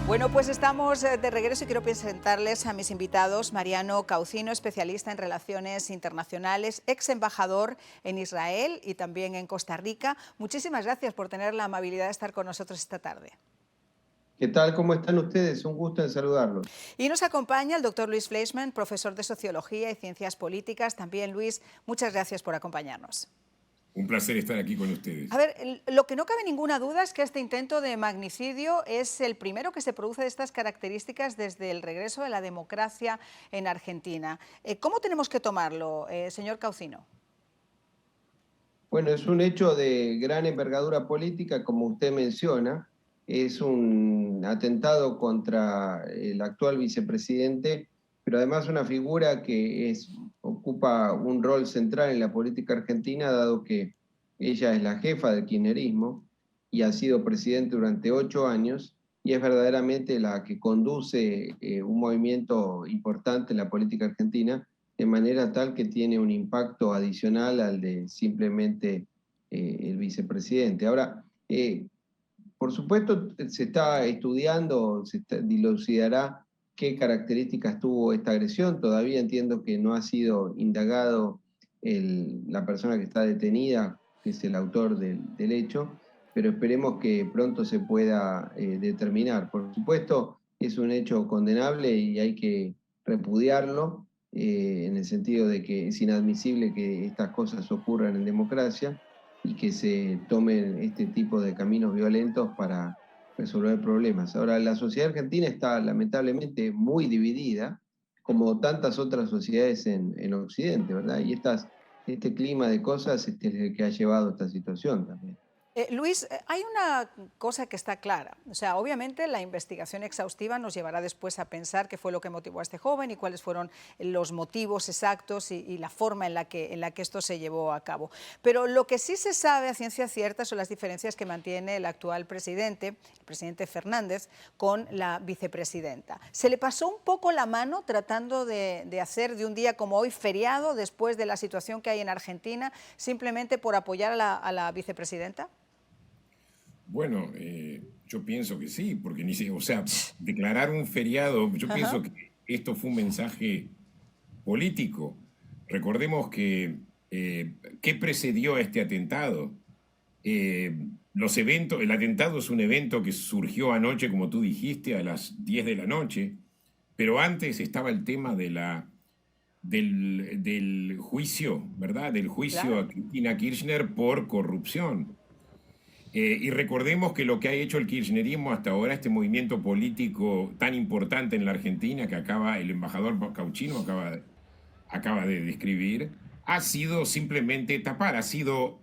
Bueno, pues estamos de regreso y quiero presentarles a mis invitados. Mariano Caucino, especialista en relaciones internacionales, ex embajador en Israel y también en Costa Rica. Muchísimas gracias por tener la amabilidad de estar con nosotros esta tarde. ¿Qué tal? ¿Cómo están ustedes? Un gusto en saludarlos. Y nos acompaña el doctor Luis Fleischmann, profesor de Sociología y Ciencias Políticas. También, Luis, muchas gracias por acompañarnos. Un placer estar aquí con ustedes. A ver, lo que no cabe ninguna duda es que este intento de magnicidio es el primero que se produce de estas características desde el regreso de la democracia en Argentina. ¿Cómo tenemos que tomarlo, señor Caucino? Bueno, es un hecho de gran envergadura política, como usted menciona. Es un atentado contra el actual vicepresidente, pero además una figura que ocupa un rol central en la política argentina, dado que ella es la jefa del kirchnerismo y ha sido presidente durante 8 años y es verdaderamente la que conduce un movimiento importante en la política argentina, de manera tal que tiene un impacto adicional al de simplemente el vicepresidente. Ahora, por supuesto, se está estudiando, dilucidará qué características tuvo esta agresión. Todavía entiendo que no ha sido indagado la persona que está detenida, que es el autor del hecho, pero esperemos que pronto se pueda determinar. Por supuesto, es un hecho condenable y hay que repudiarlo, en el sentido de que es inadmisible que estas cosas ocurran en democracia y que se tomen este tipo de caminos violentos para resolver problemas. Ahora, la sociedad argentina está lamentablemente muy dividida, como tantas otras sociedades en Occidente, ¿verdad? Y este clima de cosas es el que ha llevado a esta situación también. Luis, hay una cosa que está clara. O sea, obviamente la investigación exhaustiva nos llevará después a pensar qué fue lo que motivó a este joven y cuáles fueron los motivos exactos y la forma en la que esto se llevó a cabo. Pero lo que sí se sabe a ciencia cierta son las diferencias que mantiene el actual presidente, el presidente Fernández, con la vicepresidenta. ¿Se le pasó un poco la mano tratando de hacer de un día como hoy feriado después de la situación que hay en Argentina, simplemente por apoyar a la vicepresidenta? Bueno, yo pienso que sí, porque o sea, declarar un feriado, yo pienso que esto fue un mensaje político. Recordemos que ¿qué precedió a este atentado? El atentado es un evento que surgió anoche, como tú dijiste, a las 10 de la noche, pero antes estaba el tema del juicio, ¿verdad? Del juicio Claro. a Cristina Kirchner por corrupción. Y recordemos que lo que ha hecho el kirchnerismo hasta ahora, este movimiento político tan importante en la Argentina que el embajador Cauchino acaba de describir, ha sido simplemente tapar, ha sido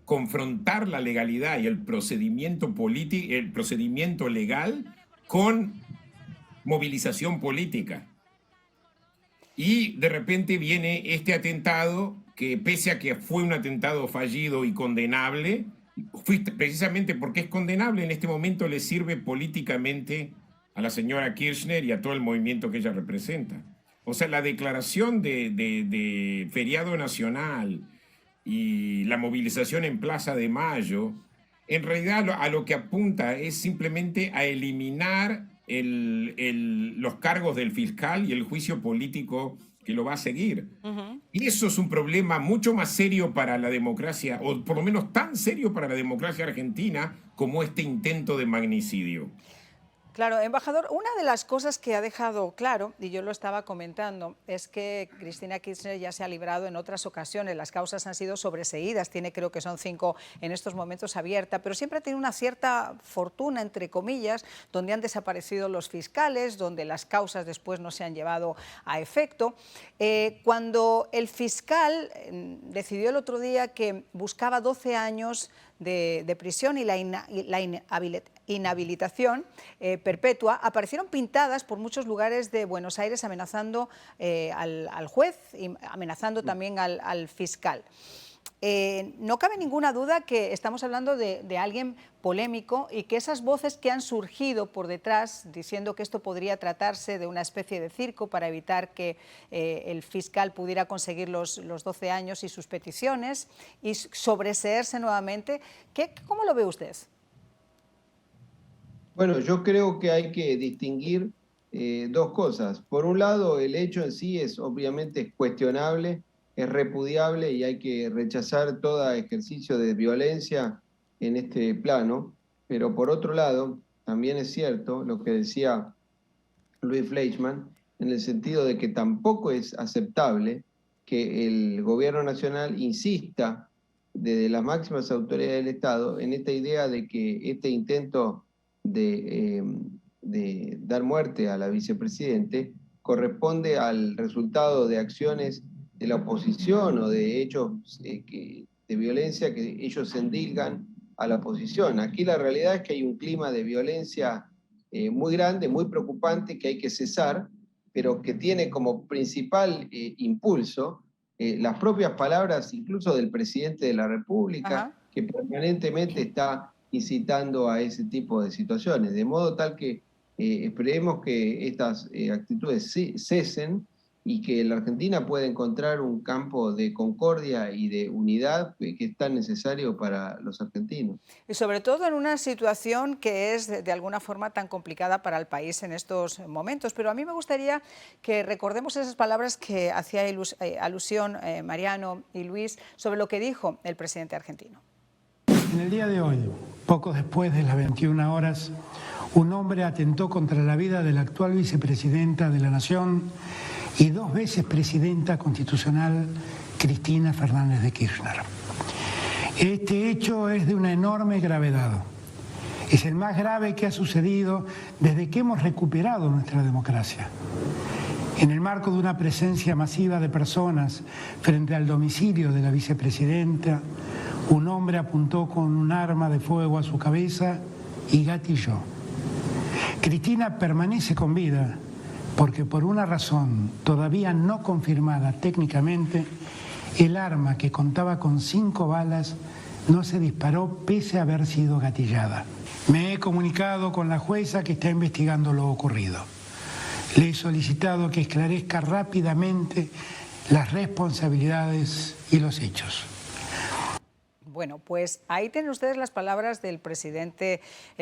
confrontar la legalidad y el procedimiento legal con movilización política. Y de repente viene este atentado que, pese a que fue un atentado fallido y condenable, precisamente porque es condenable, en este momento le sirve políticamente a la señora Kirchner y a todo el movimiento que ella representa. O sea, la declaración de feriado nacional y la movilización en Plaza de Mayo, en realidad a lo que apunta es simplemente a eliminar los cargos del fiscal y el juicio político que lo va a seguir. Y eso es un problema mucho más serio para la democracia, o por lo menos tan serio para la democracia argentina como este intento de magnicidio. Claro, embajador, una de las cosas que ha dejado claro, y yo lo estaba comentando, es que Cristina Kirchner ya se ha librado en otras ocasiones, las causas han sido sobreseídas, creo que son 5 en estos momentos abiertas, pero siempre ha tenido una cierta fortuna, entre comillas, donde han desaparecido los fiscales, donde las causas después no se han llevado a efecto. Cuando el fiscal decidió el otro día que buscaba 12 años de prisión y la inhabilitación perpetua, aparecieron pintadas por muchos lugares de Buenos Aires amenazando al juez y amenazando también al fiscal. No cabe ninguna duda que estamos hablando de alguien polémico y que esas voces que han surgido por detrás diciendo que esto podría tratarse de una especie de circo para evitar que el fiscal pudiera conseguir los 12 años y sus peticiones y sobreseerse nuevamente, ¿cómo lo ve usted? Bueno, yo creo que hay que distinguir dos cosas. Por un lado, el hecho en sí es obviamente cuestionable, es repudiable y hay que rechazar todo ejercicio de violencia en este plano. Pero por otro lado, también es cierto lo que decía Luis Fleischmann, en el sentido de que tampoco es aceptable que el gobierno nacional insista desde las máximas autoridades del Estado en esta idea de que este intento de dar muerte a la vicepresidente corresponde al resultado de acciones de la oposición o de hechos de violencia que ellos endilgan a la oposición. Aquí la realidad es que hay un clima de violencia muy grande, muy preocupante, que hay que cesar, pero que tiene como principal impulso las propias palabras incluso del presidente de la República, Ajá. que permanentemente está incitando a ese tipo de situaciones, de modo tal que esperemos que estas actitudes cesen y que la Argentina pueda encontrar un campo de concordia y de unidad que es tan necesario para los argentinos. Y sobre todo en una situación que es de alguna forma tan complicada para el país en estos momentos. Pero a mí me gustaría que recordemos esas palabras que hacía alusión Mariano y Luis sobre lo que dijo el presidente argentino. En el día de hoy, poco después de las 21 horas, un hombre atentó contra la vida de la actual vicepresidenta de la Nación y 2 veces presidenta constitucional, Cristina Fernández de Kirchner. Este hecho es de una enorme gravedad. Es el más grave que ha sucedido desde que hemos recuperado nuestra democracia. En el marco de una presencia masiva de personas frente al domicilio de la vicepresidenta, un hombre apuntó con un arma de fuego a su cabeza y gatilló. Cristina permanece con vida porque por una razón todavía no confirmada técnicamente, el arma, que contaba con 5 balas, no se disparó pese a haber sido gatillada. Me he comunicado con la jueza que está investigando lo ocurrido. Le he solicitado que esclarezca rápidamente las responsabilidades y los hechos. Bueno, pues ahí tienen ustedes las palabras del presidente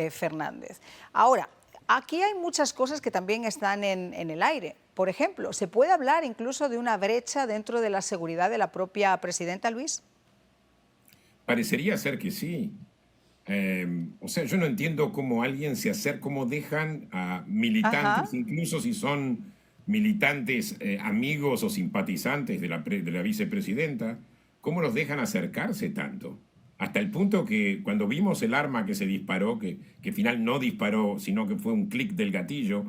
Fernández. Ahora, aquí hay muchas cosas que también están en el aire. Por ejemplo, ¿se puede hablar incluso de una brecha dentro de la seguridad de la propia presidenta, Luis? Parecería ser que sí. O sea, yo no entiendo cómo alguien se acerca, cómo dejan a militantes, Ajá. incluso si son militantes amigos o simpatizantes de la vicepresidenta, cómo los dejan acercarse tanto. Hasta el punto que cuando vimos el arma que se disparó, que al final no disparó, sino que fue un clic del gatillo,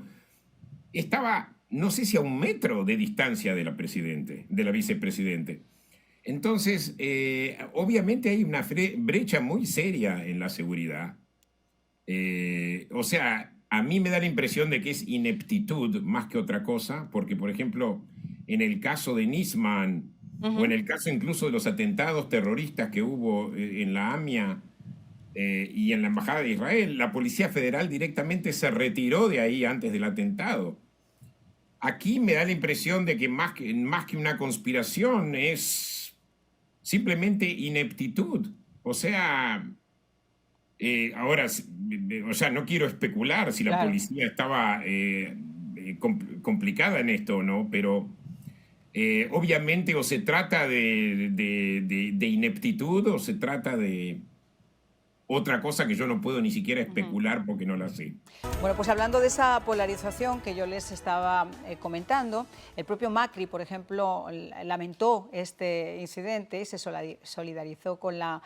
estaba, no sé si a 1 metro de distancia de la vicepresidente. Entonces, obviamente hay una brecha muy seria en la seguridad. O sea, a mí me da la impresión de que es ineptitud más que otra cosa, porque, por ejemplo, en el caso de Nisman, o en el caso incluso de los atentados terroristas que hubo en la AMIA y en la Embajada de Israel, la Policía Federal directamente se retiró de ahí antes del atentado. Aquí me da la impresión de que más que una conspiración es simplemente ineptitud. O sea, ahora, o sea, no quiero especular si la Claro. policía estaba complicada en esto o no, pero obviamente o se trata de ineptitud o se trata de otra cosa que yo no puedo ni siquiera especular porque no la sé. Bueno, pues hablando de esa polarización que yo les estaba comentando, el propio Macri, por ejemplo, lamentó este incidente y se solidarizó con la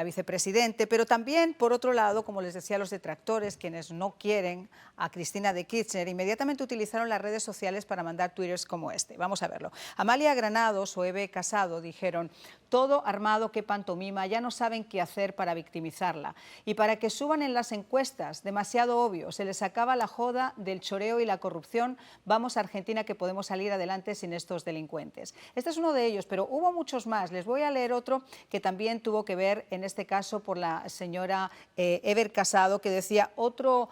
vicepresidente, pero también, por otro lado, como les decía, los detractores, quienes no quieren a Cristina de Kirchner, inmediatamente utilizaron las redes sociales para mandar twitters como este. Vamos a verlo. Amalia Granados o Eve Casado dijeron: todo armado, qué pantomima, ya no saben qué hacer para victimizarla. Y para que suban en las encuestas, demasiado obvio, se les acaba la joda del choreo y la corrupción. Vamos a Argentina, que podemos salir adelante sin estos delincuentes. Este es uno de ellos, pero hubo muchos más. Les voy a leer otro que también tuvo que ver, en este caso, por la señora Eve Casado, que decía: otro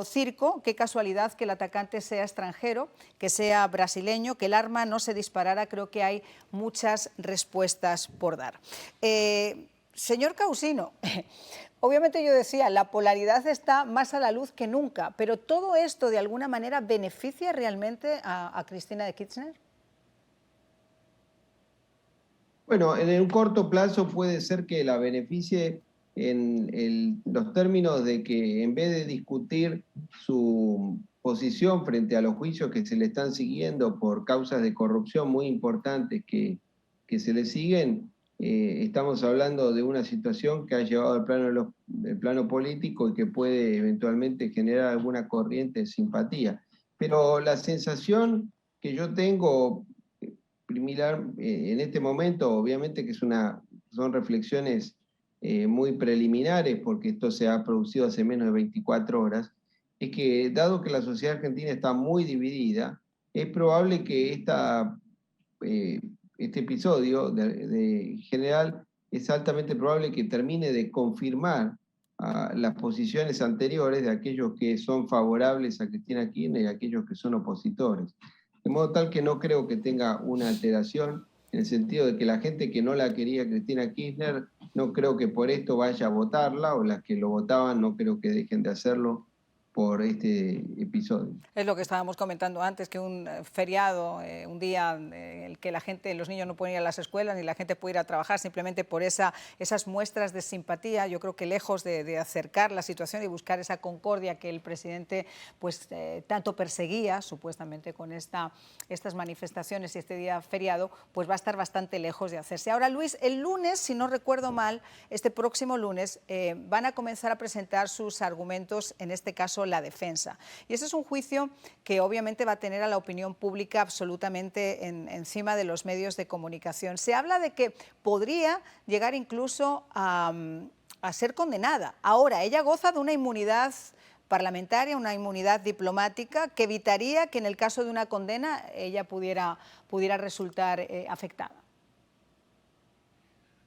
circo, qué casualidad que el atacante sea extranjero, que sea brasileño, que el arma no se disparara. Creo que hay muchas respuestas por dar. Señor Causino, obviamente yo decía, la polaridad está más a la luz que nunca, pero ¿todo esto de alguna manera beneficia realmente a Cristina de Kirchner? Bueno, en un corto plazo puede ser que la beneficie en los términos de que en vez de discutir su posición frente a los juicios que se le están siguiendo por causas de corrupción muy importantes que se le siguen, estamos hablando de una situación que ha llevado al plano, el plano político y que puede eventualmente generar alguna corriente de simpatía. Pero la sensación que yo tengo preliminar en este momento, obviamente que son reflexiones muy preliminares, porque esto se ha producido hace menos de 24 horas, es que dado que la sociedad argentina está muy dividida, es probable que este episodio en general es altamente probable que termine de confirmar las posiciones anteriores de aquellos que son favorables a Cristina Kirchner y aquellos que son opositores. De modo tal que no creo que tenga una alteración en el sentido de que la gente que no la quería Cristina Kirchner, no creo que por esto vaya a votarla, o las que lo votaban no creo que dejen de hacerlo por este episodio. Es lo que estábamos comentando antes, que un feriado, un día en el que la gente, los niños no pueden ir a las escuelas ni la gente puede ir a trabajar simplemente por esas muestras de simpatía, yo creo que lejos de acercar la situación y buscar esa concordia que el presidente pues, tanto perseguía supuestamente con estas manifestaciones y este día feriado, pues va a estar bastante lejos de hacerse. Ahora, Luis, el lunes, si no recuerdo mal, este próximo lunes, van a comenzar a presentar sus argumentos, en este caso la defensa. Y ese es un juicio que obviamente va a tener a la opinión pública absolutamente encima de los medios de comunicación. Se habla de que podría llegar incluso a ser condenada. Ahora, ella goza de una inmunidad parlamentaria, una inmunidad diplomática que evitaría que en el caso de una condena ella pudiera resultar afectada.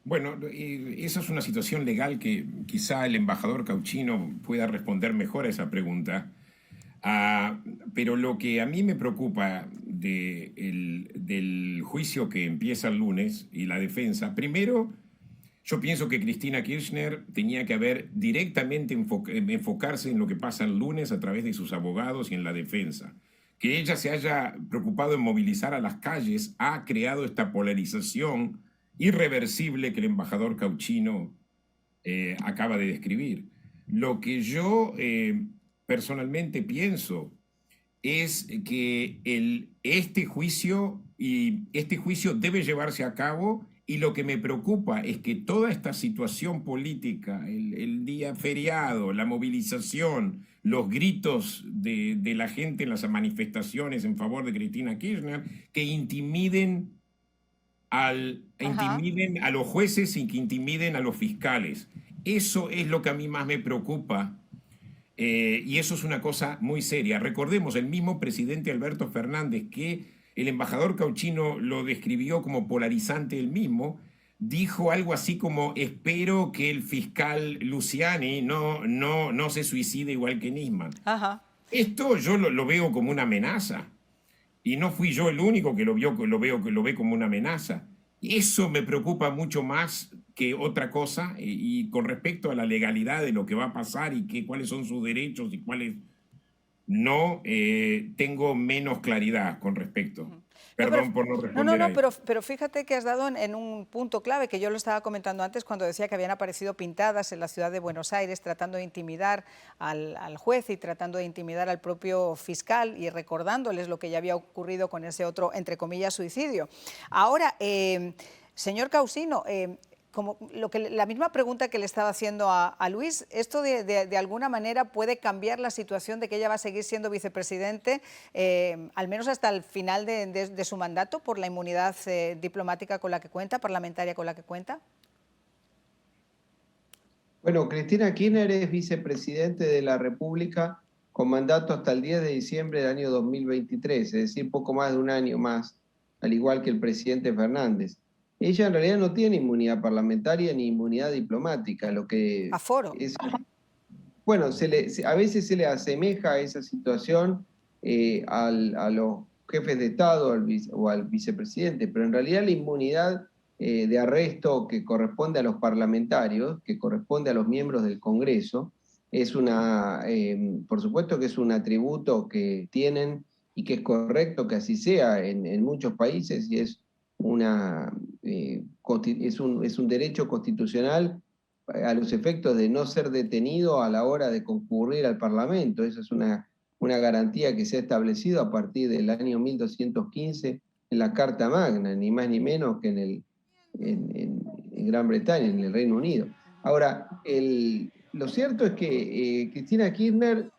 Bueno, esa es una situación legal que quizá el embajador Cautino pueda responder mejor a esa pregunta. Pero lo que a mí me preocupa del juicio que empieza el lunes y la defensa, primero, yo pienso que Cristina Kirchner tenía que haber directamente enfocarse en lo que pasa el lunes a través de sus abogados y en la defensa. Que ella se haya preocupado en movilizar a las calles ha creado esta polarización irreversible que el embajador Cautino acaba de describir. Lo que yo personalmente pienso es que este juicio debe llevarse a cabo, y lo que me preocupa es que toda esta situación política, el día feriado, la movilización, los gritos de la gente en las manifestaciones en favor de Cristina Kirchner, que intimiden a los jueces y que intimiden a los fiscales. Eso es lo que a mí más me preocupa, y eso es una cosa muy seria. Recordemos, el mismo presidente Alberto Fernández, que el embajador Cautino lo describió como polarizante él mismo, dijo algo así como: espero que el fiscal Luciani no se suicide igual que Nisman. Esto yo lo veo como una amenaza. Y no fui yo el único que lo ve como una amenaza. Y eso me preocupa mucho más que otra cosa, y con respecto a la legalidad de lo que va a pasar y cuáles son sus derechos y cuáles no, tengo menos claridad con respecto. Perdón por no responder. No, pero fíjate que has dado en un punto clave, que yo lo estaba comentando antes cuando decía que habían aparecido pintadas en la ciudad de Buenos Aires tratando de intimidar al juez y tratando de intimidar al propio fiscal, y recordándoles lo que ya había ocurrido con ese otro, entre comillas, suicidio. Ahora, señor Causino, como la misma pregunta que le estaba haciendo a Luis, ¿esto de alguna manera puede cambiar la situación de que ella va a seguir siendo vicepresidente, al menos hasta el final de su mandato, por la inmunidad diplomática con la que cuenta, parlamentaria con la que cuenta? Bueno, Cristina Kirchner es vicepresidente de la República con mandato hasta el 10 de diciembre del año 2023, es decir, poco más de un año más, al igual que el presidente Fernández. Ella en realidad no tiene inmunidad parlamentaria ni inmunidad diplomática, lo que aforo. Bueno, a veces se le asemeja a esa situación a los jefes de Estado o al vicepresidente, pero en realidad la inmunidad de arresto que corresponde a los parlamentarios, que corresponde a los miembros del Congreso. Por supuesto que es un atributo que tienen y que es correcto que así sea en muchos países, y es un derecho constitucional a los efectos de no ser detenido a la hora de concurrir al Parlamento. Esa es una garantía que se ha establecido a partir del año 1215 en la Carta Magna, ni más ni menos que en Gran Bretaña, en el Reino Unido. Ahora, lo cierto es que Cristina Kirchner,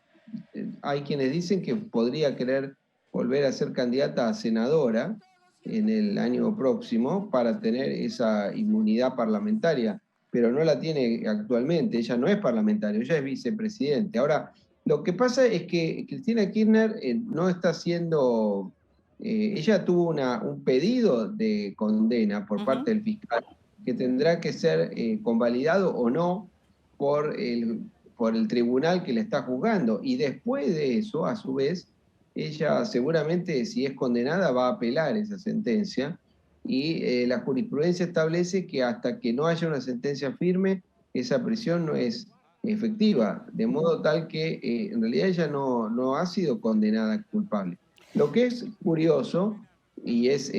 hay quienes dicen que podría querer volver a ser candidata a senadora en el año próximo para tener esa inmunidad parlamentaria, pero no la tiene actualmente. Ella no es parlamentaria, ella es vicepresidente. Ahora, lo que pasa es que Cristina Kirchner no está haciendo... ella tuvo un pedido de condena por parte del fiscal que tendrá que ser convalidado o no por el tribunal que le está juzgando. Y después de eso, a su vez, ella seguramente, si es condenada, va a apelar esa sentencia. Y la jurisprudencia establece que hasta que no haya una sentencia firme, esa prisión no es efectiva, de modo tal que en realidad ella no ha sido condenada culpable. Lo que es curioso y es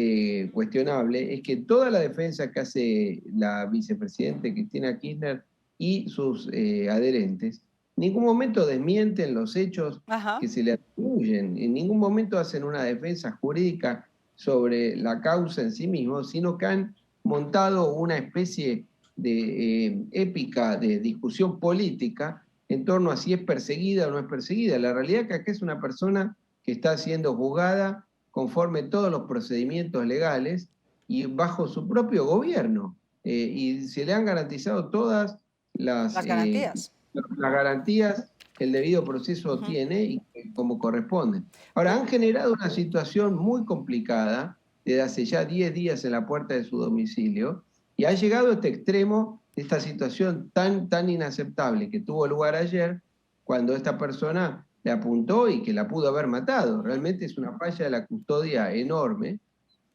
cuestionable es que toda la defensa que hace la vicepresidenta Cristina Kirchner y sus adherentes, en ningún momento desmienten los hechos que se le atribuyen, en ningún momento hacen una defensa jurídica sobre la causa en sí mismo, sino que han montado una especie de épica de discusión política en torno a si es perseguida o no es perseguida. La realidad es que acá es una persona que está siendo juzgada conforme todos los procedimientos legales y bajo su propio gobierno. Y se le han garantizado todas las garantías. Las garantías que el debido proceso tiene y como corresponde. Ahora, han generado una situación muy complicada desde hace ya 10 días en la puerta de su domicilio y ha llegado a este extremo, esta situación tan inaceptable que tuvo lugar ayer cuando esta persona le apuntó y que la pudo haber matado. Realmente es una falla de la custodia enorme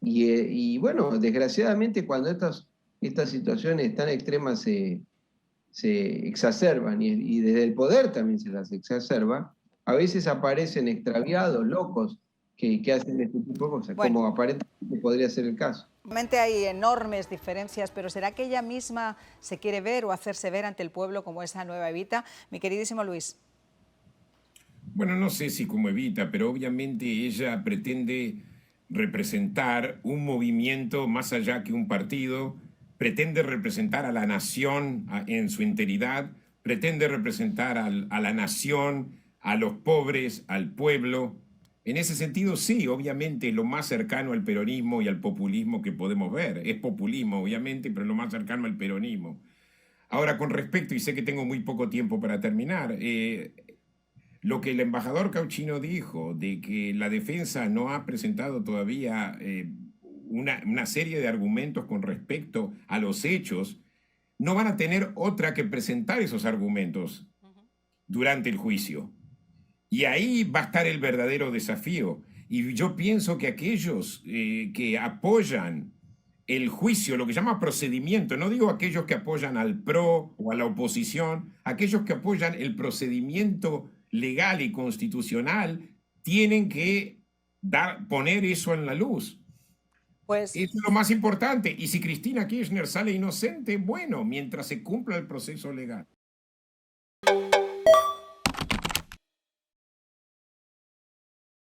y bueno, desgraciadamente cuando estas situaciones tan extremas se exacerban y desde el poder también se las exacerba, a veces aparecen extraviados, locos, que hacen este tipo de cosas, bueno, como aparentemente podría ser el caso. Realmente hay enormes diferencias, pero ¿será que ella misma se quiere ver o hacerse ver ante el pueblo como esa nueva Evita? Mi queridísimo Luis. Bueno, no sé si como Evita, pero obviamente ella pretende representar un movimiento más allá que un partido, pretende representar a la nación en su integridad, pretende representar a la nación, a los pobres, al pueblo. En ese sentido, sí, obviamente lo más cercano al peronismo y al populismo que podemos ver. Es populismo, obviamente, pero lo más cercano al peronismo. Ahora, con respecto, y sé que tengo muy poco tiempo para terminar, lo que el embajador Cauchino dijo de que la defensa no ha presentado todavía una serie de argumentos con respecto a los hechos, no van a tener otra que presentar esos argumentos durante el juicio. Y ahí va a estar el verdadero desafío. Y yo pienso que aquellos que apoyan el juicio, lo que llama procedimiento, no digo aquellos que apoyan al PRO o a la oposición, aquellos que apoyan el procedimiento legal y constitucional, tienen que poner eso en la luz. Pues, eso es lo más importante. Y si Cristina Kirchner sale inocente, bueno, mientras se cumpla el proceso legal.